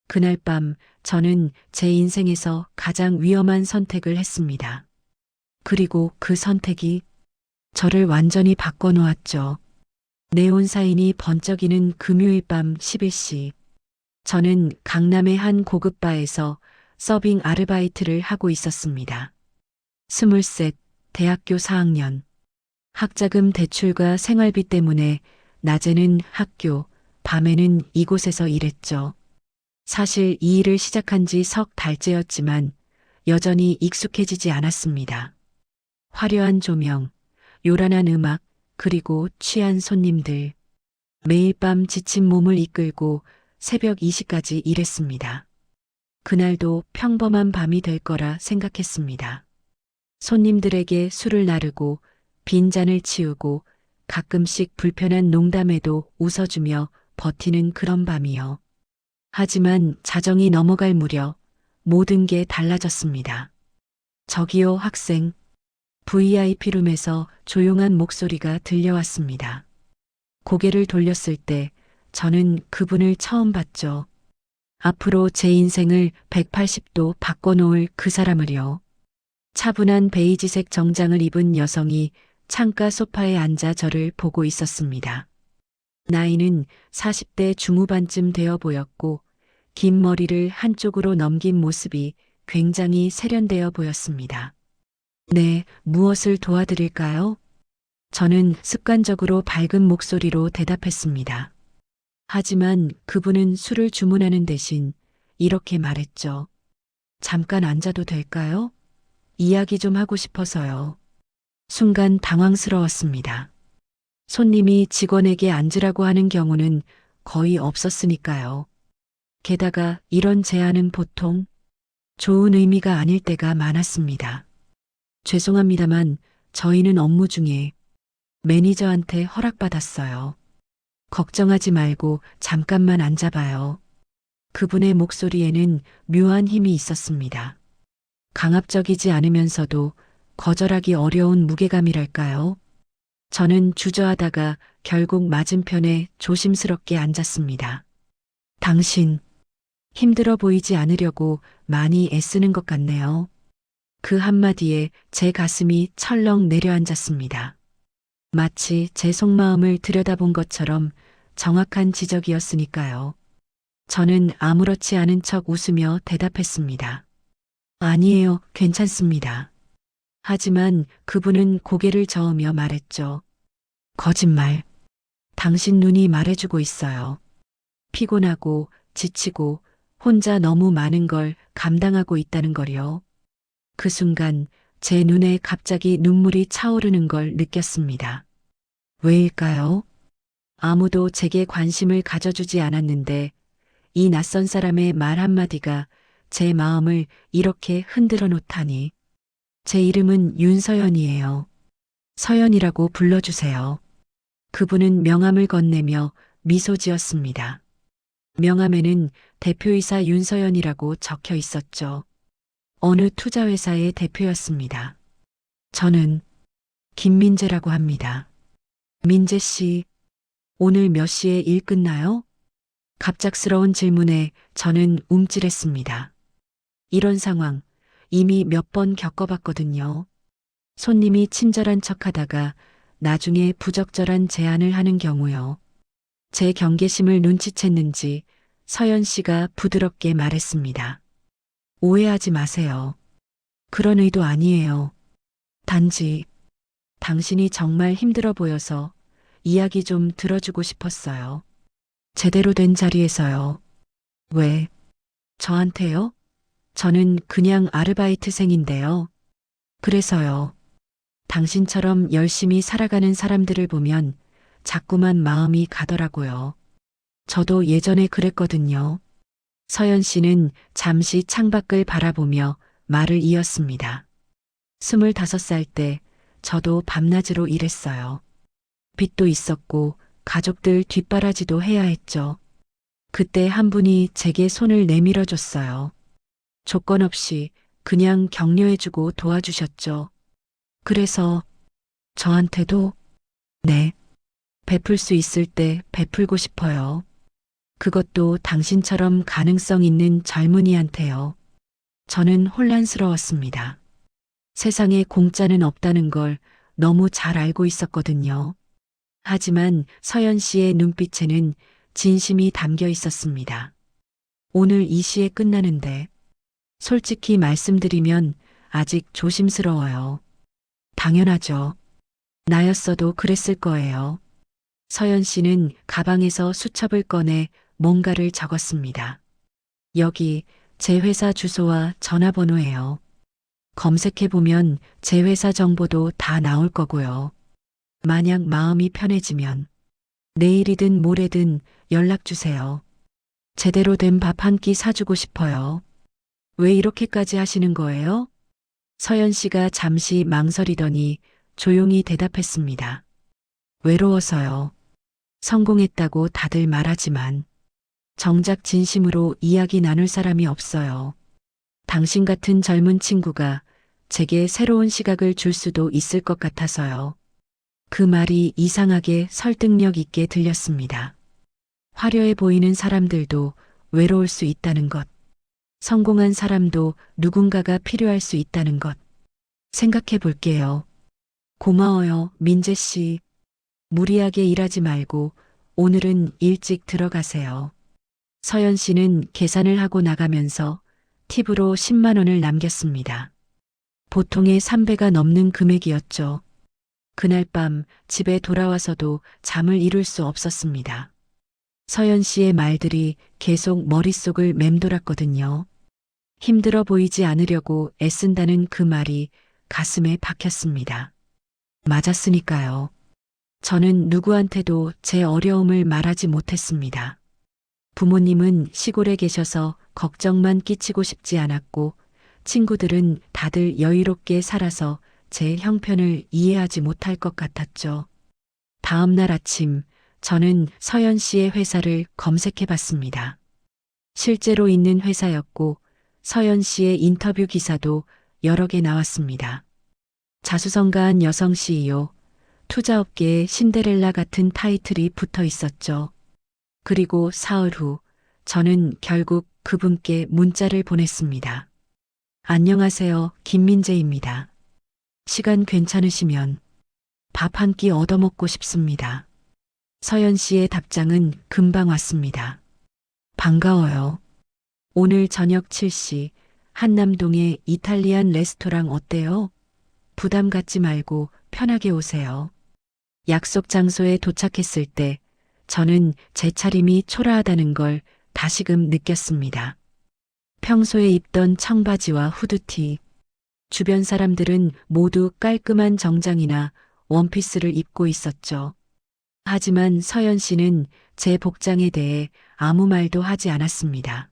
그날 밤 저는 제 인생에서 가장 위험한 선택을 했습니다. 그리고 그 선택이 저를 완전히 바꿔놓았죠. 네온사인이 번쩍이는 금요일 밤 11시. 저는 강남의 한 고급 바에서 서빙 아르바이트를 하고 있었습니다. 23, 대학교 4학년. 학자금 대출과 생활비 때문에 낮에는 학교, 밤에는 이곳에서 일했죠. 사실 이 일을 시작한 지 석 달째였지만 여전히 익숙해지지 않았습니다. 화려한 조명, 요란한 음악, 그리고 취한 손님들. 매일 밤 지친 몸을 이끌고 새벽 2시까지 일했습니다. 그날도 평범한 밤이 될 거라 생각했습니다. 손님들에게 술을 나르고 빈잔을 치우고 가끔씩 불편한 농담에도 웃어주며 버티는 그런 밤이요. 하지만 자정이 넘어갈 무렵 모든 게 달라졌습니다. 저기요 학생. VIP룸에서 조용한 목소리가 들려왔습니다. 고개를 돌렸을 때 저는 그분을 처음 봤죠. 앞으로 제 인생을 180도 바꿔놓을 그 사람을요. 차분한 베이지색 정장을 입은 여성이 창가 소파에 앉아 저를 보고 있었습니다. 나이는 40대 중후반쯤 되어 보였고 긴 머리를 한쪽으로 넘긴 모습이 굉장히 세련되어 보였습니다. 네, 무엇을 도와드릴까요? 저는 습관적으로 밝은 목소리로 대답했습니다. 하지만 그분은 술을 주문하는 대신 이렇게 말했죠. 잠깐 앉아도 될까요? 이야기 좀 하고 싶어서요. 순간 당황스러웠습니다. 손님이 직원에게 앉으라고 하는 경우는 거의 없었으니까요. 게다가 이런 제안은 보통 좋은 의미가 아닐 때가 많았습니다. 죄송합니다만 저희는 업무 중에 매니저한테 허락받았어요. 걱정하지 말고 잠깐만 앉아봐요. 그분의 목소리에는 묘한 힘이 있었습니다. 강압적이지 않으면서도 거절하기 어려운 무게감이랄까요? 저는 주저하다가 결국 맞은편에 조심스럽게 앉았습니다. 당신, 힘들어 보이지 않으려고 많이 애쓰는 것 같네요. 그 한마디에 제 가슴이 철렁 내려앉았습니다. 마치 제 속마음을 들여다본 것처럼 정확한 지적이었으니까요. 저는 아무렇지 않은 척 웃으며 대답했습니다. 아니에요, 괜찮습니다. 하지만 그분은 고개를 저으며 말했죠. 거짓말. 당신 눈이 말해주고 있어요. 피곤하고 지치고 혼자 너무 많은 걸 감당하고 있다는 걸요. 그 순간 제 눈에 갑자기 눈물이 차오르는 걸 느꼈습니다. 왜일까요? 아무도 제게 관심을 가져주지 않았는데 이 낯선 사람의 말 한마디가 제 마음을 이렇게 흔들어 놓다니. 제 이름은 윤서연이에요. 서연이라고 불러주세요. 그분은 명함을 건네며 미소 지었습니다. 명함에는 대표이사 윤서연이라고 적혀 있었죠. 어느 투자회사의 대표였습니다. 저는 김민재라고 합니다. 민재 씨, 오늘 몇 시에 일 끝나요? 갑작스러운 질문에 저는 움찔했습니다. 이런 상황 이미 몇 번 겪어봤거든요. 손님이 친절한 척하다가 나중에 부적절한 제안을 하는 경우요. 제 경계심을 눈치챘는지 서연 씨가 부드럽게 말했습니다. 오해하지 마세요. 그런 의도 아니에요. 단지 당신이 정말 힘들어 보여서 이야기 좀 들어주고 싶었어요. 제대로 된 자리에서요. 왜? 저한테요? 저는 그냥 아르바이트생인데요. 그래서요. 당신처럼 열심히 살아가는 사람들을 보면 자꾸만 마음이 가더라고요. 저도 예전에 그랬거든요. 서연 씨는 잠시 창밖을 바라보며 말을 이었습니다. 25살 때 저도 밤낮으로 일했어요. 빚도 있었고 가족들 뒷바라지도 해야 했죠. 그때 한 분이 제게 손을 내밀어 줬어요. 조건 없이 그냥 격려해주고 도와주셨죠. 그래서 저한테도 네, 베풀 수 있을 때 베풀고 싶어요. 그것도 당신처럼 가능성 있는 젊은이한테요. 저는 혼란스러웠습니다. 세상에 공짜는 없다는 걸 너무 잘 알고 있었거든요. 하지만 서연 씨의 눈빛에는 진심이 담겨 있었습니다. 오늘 이 시에 끝나는데 솔직히 말씀드리면 아직 조심스러워요. 당연하죠. 나였어도 그랬을 거예요. 서연 씨는 가방에서 수첩을 꺼내 뭔가를 적었습니다. 여기 제 회사 주소와 전화번호예요. 검색해보면 제 회사 정보도 다 나올 거고요. 만약 마음이 편해지면 내일이든 모레든 연락 주세요. 제대로 된 밥 한 끼 사주고 싶어요. 왜 이렇게까지 하시는 거예요? 서연 씨가 잠시 망설이더니 조용히 대답했습니다. 외로워서요. 성공했다고 다들 말하지만 정작 진심으로 이야기 나눌 사람이 없어요. 당신 같은 젊은 친구가 제게 새로운 시각을 줄 수도 있을 것 같아서요. 그 말이 이상하게 설득력 있게 들렸습니다. 화려해 보이는 사람들도 외로울 수 있다는 것. 성공한 사람도 누군가가 필요할 수 있다는 것. 생각해 볼게요. 고마워요, 민재 씨. 무리하게 일하지 말고 오늘은 일찍 들어가세요. 서연 씨는 계산을 하고 나가면서 팁으로 10만 원을 남겼습니다. 보통의 3배가 넘는 금액이었죠. 그날 밤 집에 돌아와서도 잠을 이룰 수 없었습니다. 서연 씨의 말들이 계속 머릿속을 맴돌았거든요. 힘들어 보이지 않으려고 애쓴다는 그 말이 가슴에 박혔습니다. 맞았으니까요. 저는 누구한테도 제 어려움을 말하지 못했습니다. 부모님은 시골에 계셔서 걱정만 끼치고 싶지 않았고, 친구들은 다들 여유롭게 살아서 제 형편을 이해하지 못할 것 같았죠. 다음 날 아침, 저는 서연 씨의 회사를 검색해 봤습니다. 실제로 있는 회사였고, 서연 씨의 인터뷰 기사도 여러 개 나왔습니다. 자수성가한 여성 CEO, 투자업계의 신데렐라 같은 타이틀이 붙어 있었죠. 그리고 사흘 후, 저는 결국 그분께 문자를 보냈습니다. 안녕하세요, 김민재입니다. 시간 괜찮으시면 밥 한 끼 얻어먹고 싶습니다. 서연 씨의 답장은 금방 왔습니다. 반가워요. 오늘 저녁 7시 한남동의 이탈리안 레스토랑 어때요? 부담 갖지 말고 편하게 오세요. 약속 장소에 도착했을 때 저는 제 차림이 초라하다는 걸 다시금 느꼈습니다. 평소에 입던 청바지와 후드티, 주변 사람들은 모두 깔끔한 정장이나 원피스를 입고 있었죠. 하지만 서연 씨는 제 복장에 대해 아무 말도 하지 않았습니다.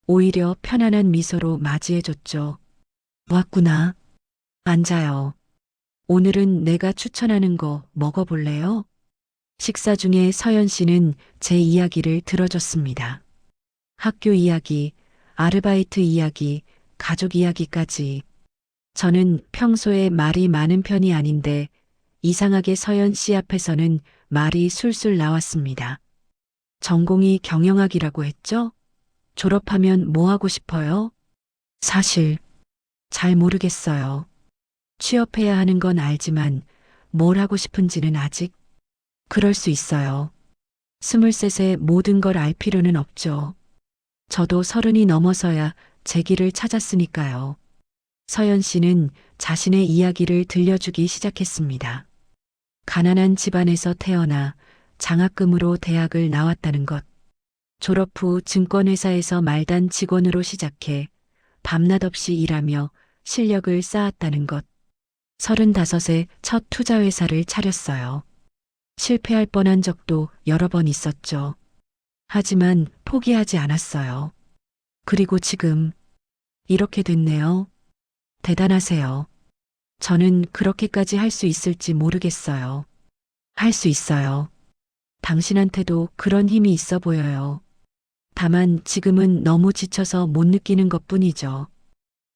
오히려 편안한 미소로 맞이해줬죠. 왔구나. 앉아요. 오늘은 내가 추천하는 거 먹어볼래요? 식사 중에 서연 씨는 제 이야기를 들어줬습니다. 학교 이야기, 아르바이트 이야기, 가족 이야기까지. 저는 평소에 말이 많은 편이 아닌데 이상하게 서연 씨 앞에서는 말이 술술 나왔습니다. 전공이 경영학이라고 했죠? 졸업하면 뭐 하고 싶어요? 사실 잘 모르겠어요. 취업해야 하는 건 알지만 뭘 하고 싶은지는 아직. 그럴 수 있어요. 23세 모든 걸 알 필요는 없죠. 저도 30이 넘어서야 제 길을 찾았으니까요. 서연 씨는 자신의 이야기를 들려주기 시작했습니다. 가난한 집안에서 태어나 장학금으로 대학을 나왔다는 것. 졸업 후 증권회사에서 말단 직원으로 시작해 밤낮 없이 일하며 실력을 쌓았다는 것. 35에 첫 투자회사를 차렸어요. 실패할 뻔한 적도 여러 번 있었죠. 하지만 포기하지 않았어요. 그리고 지금 이렇게 됐네요. 대단하세요. 저는 그렇게까지 할 수 있을지 모르겠어요. 할 수 있어요. 당신한테도 그런 힘이 있어 보여요. 다만 지금은 너무 지쳐서 못 느끼는 것 뿐이죠.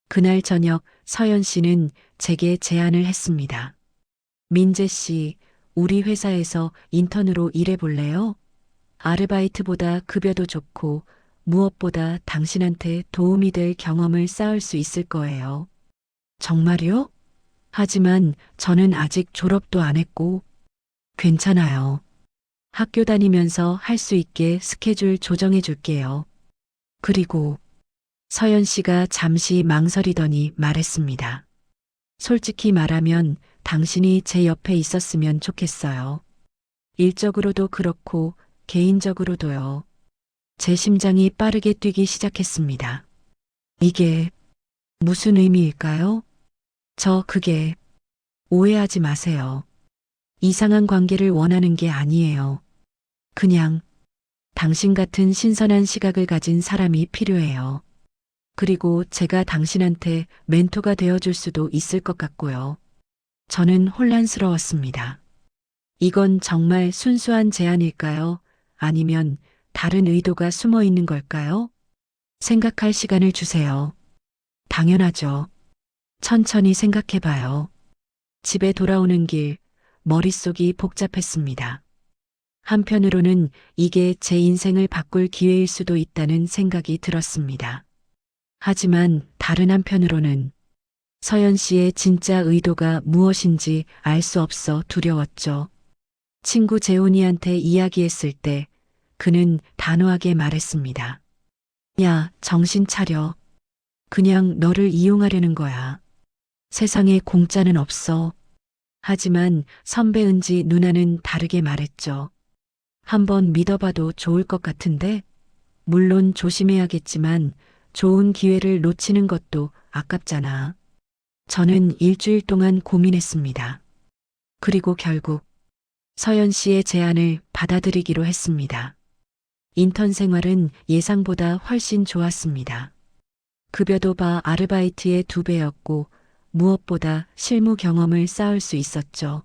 그날 저녁 서연 씨는 제게 제안을 했습니다. 민재 씨, 우리 회사에서 인턴으로 일해 볼래요? 아르바이트보다 급여도 좋고 무엇보다 당신한테 도움이 될 경험을 쌓을 수 있을 거예요. 정말요? 하지만 저는 아직 졸업도 안 했고 괜찮아요. 학교 다니면서 할 수 있게 스케줄 조정해 줄게요. 그리고 서연 씨가 잠시 망설이더니 말했습니다. 솔직히 말하면 당신이 제 옆에 있었으면 좋겠어요. 일적으로도 그렇고 개인적으로도요. 제 심장이 빠르게 뛰기 시작했습니다. 이게 무슨 의미일까요? 그게 오해하지 마세요. 이상한 관계를 원하는 게 아니에요. 그냥 당신 같은 신선한 시각을 가진 사람이 필요해요. 그리고 제가 당신한테 멘토가 되어줄 수도 있을 것 같고요. 저는 혼란스러웠습니다. 이건 정말 순수한 제안일까요? 아니면 다른 의도가 숨어 있는 걸까요? 생각할 시간을 주세요. 당연하죠. 천천히 생각해봐요. 집에 돌아오는 길, 머릿속이 복잡했습니다. 한편으로는 이게 제 인생을 바꿀 기회일 수도 있다는 생각이 들었습니다. 하지만 다른 한편으로는 서연 씨의 진짜 의도가 무엇인지 알 수 없어 두려웠죠. 친구 재훈이한테 이야기했을 때 그는 단호하게 말했습니다. 야, 정신 차려. 그냥 너를 이용하려는 거야. 세상에 공짜는 없어. 하지만 선배 은지 누나는 다르게 말했죠. 한번 믿어봐도 좋을 것 같은데? 물론 조심해야겠지만 좋은 기회를 놓치는 것도 아깝잖아. 저는 일주일 동안 고민했습니다. 그리고 결국 서연 씨의 제안을 받아들이기로 했습니다. 인턴 생활은 예상보다 훨씬 좋았습니다. 급여도 아르바이트의 2배였고 무엇보다 실무 경험을 쌓을 수 있었죠.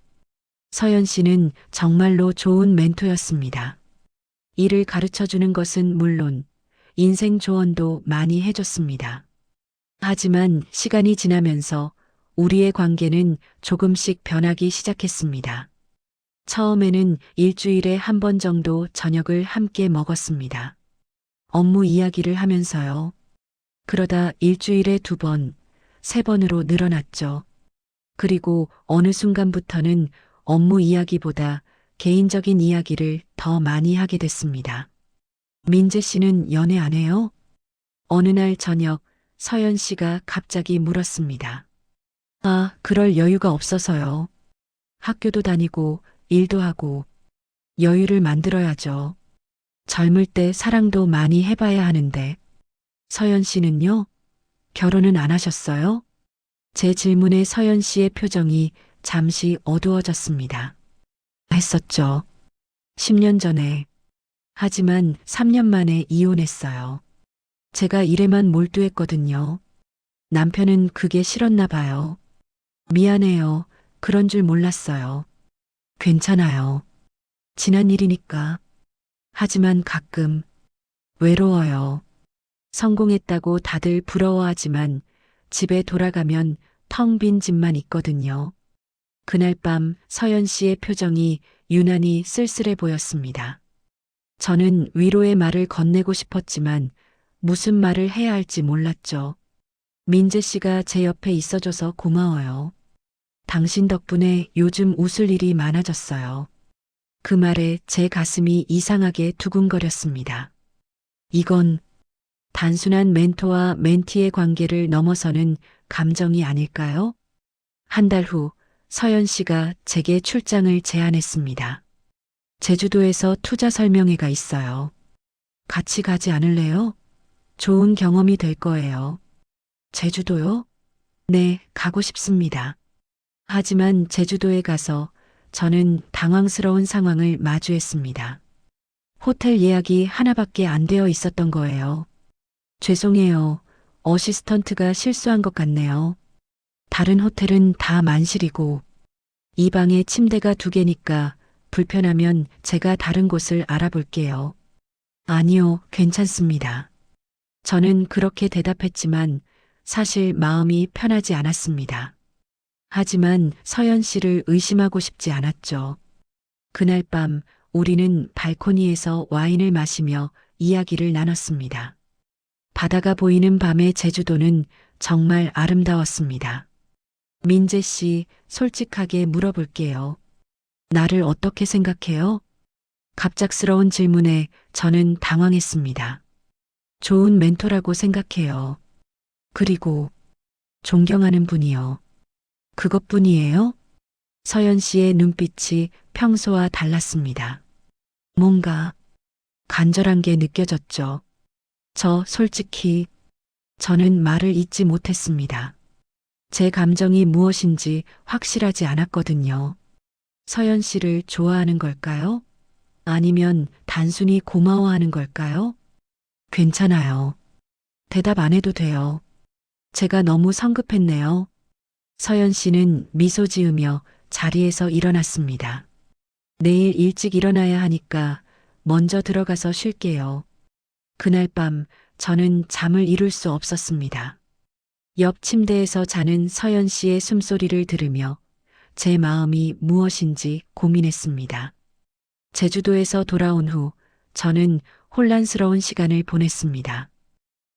서연 씨는 정말로 좋은 멘토였습니다. 일을 가르쳐 주는 것은 물론 인생 조언도 많이 해줬습니다. 하지만 시간이 지나면서 우리의 관계는 조금씩 변하기 시작했습니다. 처음에는 일주일에 한 번 정도 저녁을 함께 먹었습니다. 업무 이야기를 하면서요. 그러다 일주일에 2번, 3번으로 늘어났죠. 그리고 어느 순간부터는 업무 이야기보다 개인적인 이야기를 더 많이 하게 됐습니다. 민재 씨는 연애 안 해요? 어느 날 저녁 서연 씨가 갑자기 물었습니다. 그럴 여유가 없어서요. 학교도 다니고 일도 하고 여유를 만들어야죠. 젊을 때 사랑도 많이 해봐야 하는데. 서연 씨는요? 결혼은 안 하셨어요? 제 질문에 서연 씨의 표정이 잠시 어두워졌습니다. 했었죠. 10년 전에. 하지만 3년 만에 이혼했어요. 제가 일에만 몰두했거든요. 남편은 그게 싫었나 봐요. 미안해요. 그런 줄 몰랐어요. 괜찮아요. 지난 일이니까. 하지만 가끔 외로워요. 성공했다고 다들 부러워하지만 집에 돌아가면 텅 빈 집만 있거든요. 그날 밤 서연 씨의 표정이 유난히 쓸쓸해 보였습니다. 저는 위로의 말을 건네고 싶었지만 무슨 말을 해야 할지 몰랐죠. 민재 씨가 제 옆에 있어줘서 고마워요. 당신 덕분에 요즘 웃을 일이 많아졌어요. 그 말에 제 가슴이 이상하게 두근거렸습니다. 이건 단순한 멘토와 멘티의 관계를 넘어서는 감정이 아닐까요? 한 달 후 서연 씨가 제게 출장을 제안했습니다. 제주도에서 투자 설명회가 있어요. 같이 가지 않을래요? 좋은 경험이 될 거예요. 제주도요? 네, 가고 싶습니다. 하지만 제주도에 가서 저는 당황스러운 상황을 마주했습니다. 호텔 예약이 하나밖에 안 되어 있었던 거예요. 죄송해요. 어시스턴트가 실수한 것 같네요. 다른 호텔은 다 만실이고 이 방에 침대가 2개니까 불편하면 제가 다른 곳을 알아볼게요. 아니요, 괜찮습니다. 저는 그렇게 대답했지만 사실 마음이 편하지 않았습니다. 하지만 서연 씨를 의심하고 싶지 않았죠. 그날 밤 우리는 발코니에서 와인을 마시며 이야기를 나눴습니다. 바다가 보이는 밤의 제주도는 정말 아름다웠습니다. 민재 씨, 솔직하게 물어볼게요. 나를 어떻게 생각해요? 갑작스러운 질문에 저는 당황했습니다. 좋은 멘토라고 생각해요. 그리고 존경하는 분이요. 그것뿐이에요? 서연 씨의 눈빛이 평소와 달랐습니다. 뭔가 간절한 게 느껴졌죠. 솔직히 저는 말을 잇지 못했습니다. 제 감정이 무엇인지 확실하지 않았거든요. 서연 씨를 좋아하는 걸까요? 아니면 단순히 고마워하는 걸까요? 괜찮아요. 대답 안 해도 돼요. 제가 너무 성급했네요. 서연 씨는 미소 지으며 자리에서 일어났습니다. 내일 일찍 일어나야 하니까 먼저 들어가서 쉴게요. 그날 밤 저는 잠을 이룰 수 없었습니다. 옆 침대에서 자는 서연 씨의 숨소리를 들으며 제 마음이 무엇인지 고민했습니다. 제주도에서 돌아온 후 저는 혼란스러운 시간을 보냈습니다.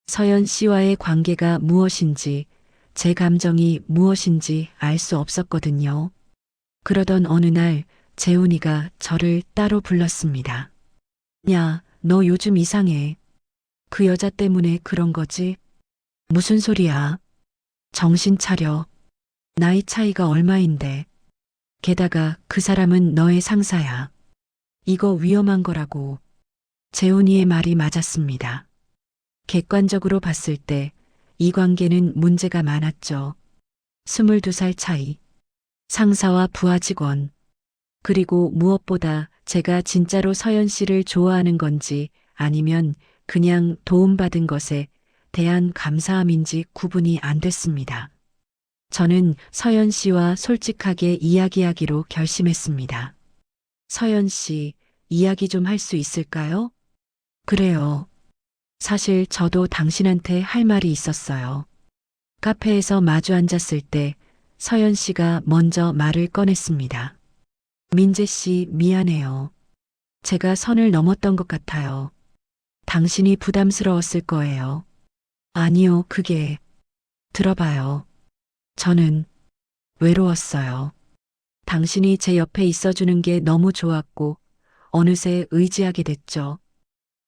서연 씨와의 관계가 무엇인지, 제 감정이 무엇인지 알 수 없었거든요. 그러던 어느 날 재훈이가 저를 따로 불렀습니다. 야, 너 요즘 이상해. 그 여자 때문에 그런 거지? 무슨 소리야? 정신 차려. 나이 차이가 얼마인데. 게다가 그 사람은 너의 상사야. 이거 위험한 거라고. 재훈이의 말이 맞았습니다. 객관적으로 봤을 때 이 관계는 문제가 많았죠. 22살 차이, 상사와 부하 직원, 그리고 무엇보다 제가 진짜로 서연 씨를 좋아하는 건지 아니면 그냥 도움받은 것에 대한 감사함인지 구분이 안 됐습니다. 저는 서연 씨와 솔직하게 이야기하기로 결심했습니다. 서연 씨, 이야기 좀 할 수 있을까요? 그래요. 사실 저도 당신한테 할 말이 있었어요. 카페에서 마주 앉았을 때 서연 씨가 먼저 말을 꺼냈습니다. 민재 씨, 미안해요. 제가 선을 넘었던 것 같아요. 당신이 부담스러웠을 거예요. 아니요, 들어봐요. 저는 외로웠어요. 당신이 제 옆에 있어주는 게 너무 좋았고, 어느새 의지하게 됐죠.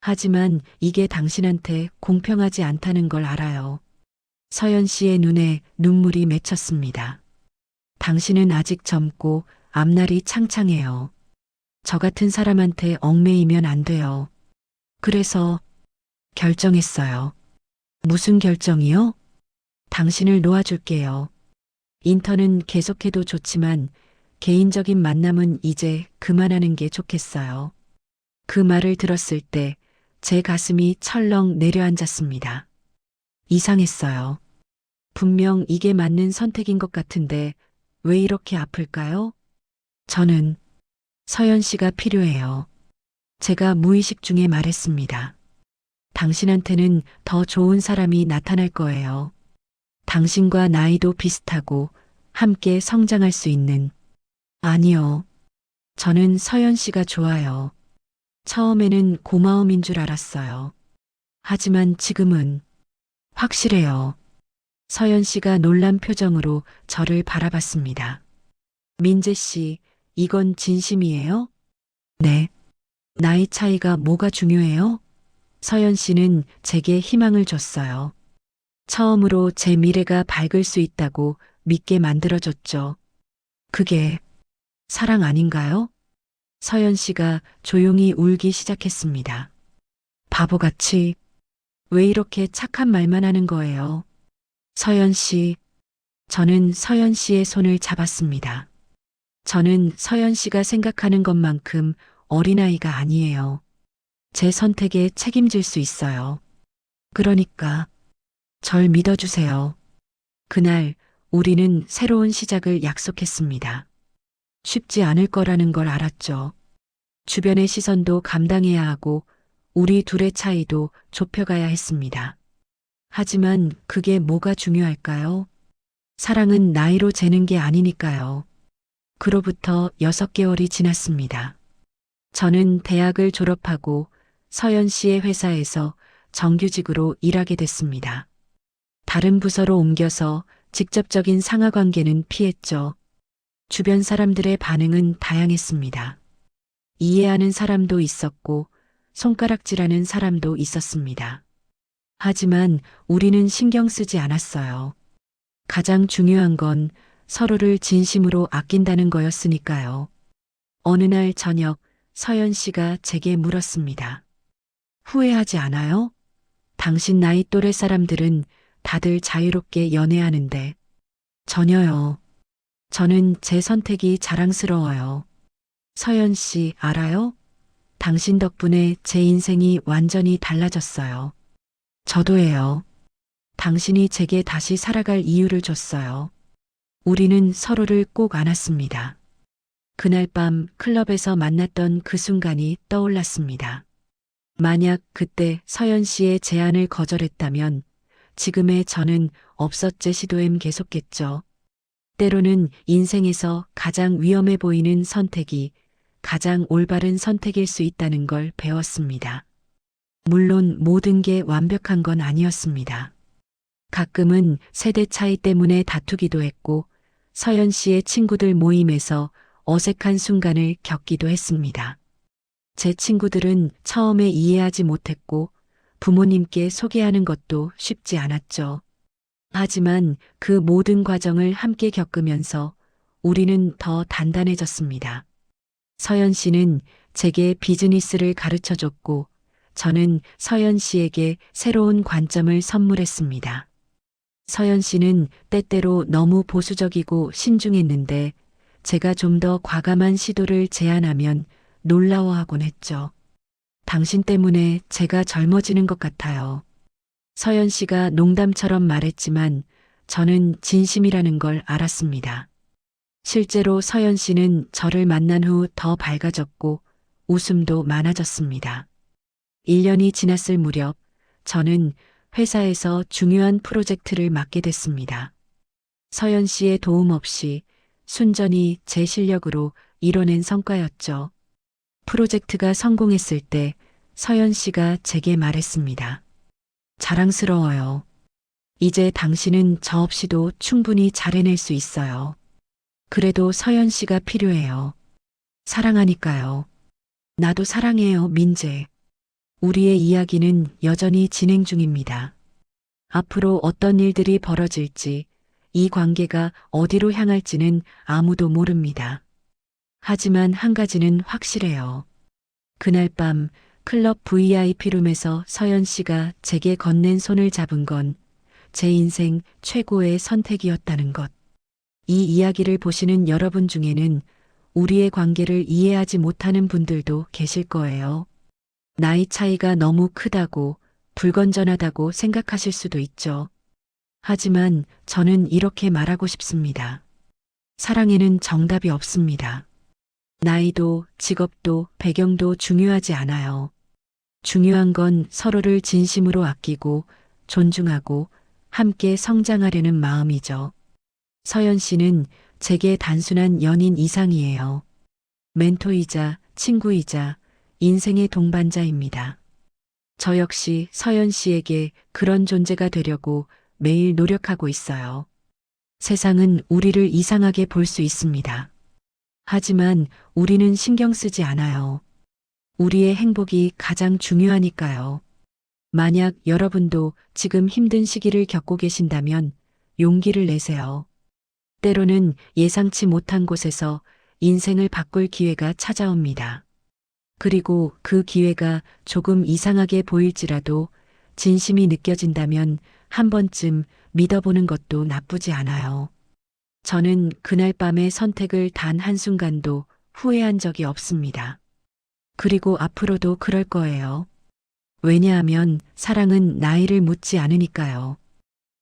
하지만 이게 당신한테 공평하지 않다는 걸 알아요. 서연 씨의 눈에 눈물이 맺혔습니다. 당신은 아직 젊고 앞날이 창창해요. 저 같은 사람한테 얽매이면 안 돼요. 그래서 결정했어요. 무슨 결정이요? 당신을 놓아줄게요. 인턴은 계속해도 좋지만 개인적인 만남은 이제 그만하는 게 좋겠어요. 그 말을 들었을 때 제 가슴이 철렁 내려앉았습니다. 이상했어요. 분명 이게 맞는 선택인 것 같은데 왜 이렇게 아플까요? 저는 서연 씨가 필요해요. 제가 무의식 중에 말했습니다. 당신한테는 더 좋은 사람이 나타날 거예요. 당신과 나이도 비슷하고 함께 성장할 수 있는. 아니요. 저는 서연 씨가 좋아요. 처음에는 고마움인 줄 알았어요. 하지만 지금은 확실해요. 서연 씨가 놀란 표정으로 저를 바라봤습니다. 민재 씨, 이건 진심이에요? 네. 나이 차이가 뭐가 중요해요? 서연 씨는 제게 희망을 줬어요. 처음으로 제 미래가 밝을 수 있다고 믿게 만들어줬죠. 그게 사랑 아닌가요? 서연 씨가 조용히 울기 시작했습니다. 바보같이 왜 이렇게 착한 말만 하는 거예요? 서연 씨, 저는 서연 씨의 손을 잡았습니다. 저는 서연 씨가 생각하는 것만큼 어린아이가 아니에요. 제 선택에 책임질 수 있어요. 그러니까 절 믿어주세요. 그날 우리는 새로운 시작을 약속했습니다. 쉽지 않을 거라는 걸 알았죠. 주변의 시선도 감당해야 하고 우리 둘의 차이도 좁혀가야 했습니다. 하지만 그게 뭐가 중요할까요? 사랑은 나이로 재는 게 아니니까요. 그로부터 6개월이 지났습니다. 저는 대학을 졸업하고 서연 씨의 회사에서 정규직으로 일하게 됐습니다. 다른 부서로 옮겨서 직접적인 상하 관계는 피했죠. 주변 사람들의 반응은 다양했습니다. 이해하는 사람도 있었고 손가락질하는 사람도 있었습니다. 하지만 우리는 신경 쓰지 않았어요. 가장 중요한 건 서로를 진심으로 아낀다는 거였으니까요. 어느 날 저녁 서연 씨가 제게 물었습니다. 후회하지 않아요? 당신 나이 또래 사람들은 다들 자유롭게 연애하는데. 전혀요. 저는 제 선택이 자랑스러워요. 서연 씨, 알아요? 당신 덕분에 제 인생이 완전히 달라졌어요. 저도예요. 당신이 제게 다시 살아갈 이유를 줬어요. 우리는 서로를 꼭 안았습니다. 그날 밤 클럽에서 만났던 그 순간이 떠올랐습니다. 만약 그때 서연 씨의 제안을 거절했다면 지금의 저는 없었제 시도엠 계속했죠. 때로는 인생에서 가장 위험해 보이는 선택이 가장 올바른 선택일 수 있다는 걸 배웠습니다. 물론 모든 게 완벽한 건 아니었습니다. 가끔은 세대 차이 때문에 다투기도 했고 서연 씨의 친구들 모임에서 어색한 순간을 겪기도 했습니다. 제 친구들은 처음에 이해하지 못했고 부모님께 소개하는 것도 쉽지 않았죠. 하지만 그 모든 과정을 함께 겪으면서 우리는 더 단단해졌습니다. 서연 씨는 제게 비즈니스를 가르쳐 줬고 저는 서연 씨에게 새로운 관점을 선물했습니다. 서연 씨는 때때로 너무 보수적이고 신중했는데 제가 좀 더 과감한 시도를 제안하면 놀라워하곤 했죠. 당신 때문에 제가 젊어지는 것 같아요. 서연 씨가 농담처럼 말했지만 저는 진심이라는 걸 알았습니다. 실제로 서연 씨는 저를 만난 후 더 밝아졌고 웃음도 많아졌습니다. 1년이 지났을 무렵 저는 회사에서 중요한 프로젝트를 맡게 됐습니다. 서연 씨의 도움 없이 순전히 제 실력으로 이뤄낸 성과였죠. 프로젝트가 성공했을 때 서연 씨가 제게 말했습니다. 자랑스러워요. 이제 당신은 저 없이도 충분히 잘해낼 수 있어요. 그래도 서연 씨가 필요해요. 사랑하니까요. 나도 사랑해요, 민재. 우리의 이야기는 여전히 진행 중입니다. 앞으로 어떤 일들이 벌어질지, 이 관계가 어디로 향할지는 아무도 모릅니다. 하지만 한 가지는 확실해요. 그날 밤 클럽 VIP룸에서 서연 씨가 제게 건넨 손을 잡은 건 제 인생 최고의 선택이었다는 것. 이 이야기를 보시는 여러분 중에는 우리의 관계를 이해하지 못하는 분들도 계실 거예요. 나이 차이가 너무 크다고, 불건전하다고 생각하실 수도 있죠. 하지만 저는 이렇게 말하고 싶습니다. 사랑에는 정답이 없습니다. 나이도, 직업도, 배경도 중요하지 않아요. 중요한 건 서로를 진심으로 아끼고, 존중하고, 함께 성장하려는 마음이죠. 서연 씨는 제게 단순한 연인 이상이에요. 멘토이자 친구이자 인생의 동반자입니다. 저 역시 서연 씨에게 그런 존재가 되려고 매일 노력하고 있어요. 세상은 우리를 이상하게 볼 수 있습니다. 하지만 우리는 신경 쓰지 않아요. 우리의 행복이 가장 중요하니까요. 만약 여러분도 지금 힘든 시기를 겪고 계신다면 용기를 내세요. 때로는 예상치 못한 곳에서 인생을 바꿀 기회가 찾아옵니다. 그리고 그 기회가 조금 이상하게 보일지라도 진심이 느껴진다면 한 번쯤 믿어보는 것도 나쁘지 않아요. 저는 그날 밤의 선택을 단 한순간도 후회한 적이 없습니다. 그리고 앞으로도 그럴 거예요. 왜냐하면 사랑은 나이를 묻지 않으니까요.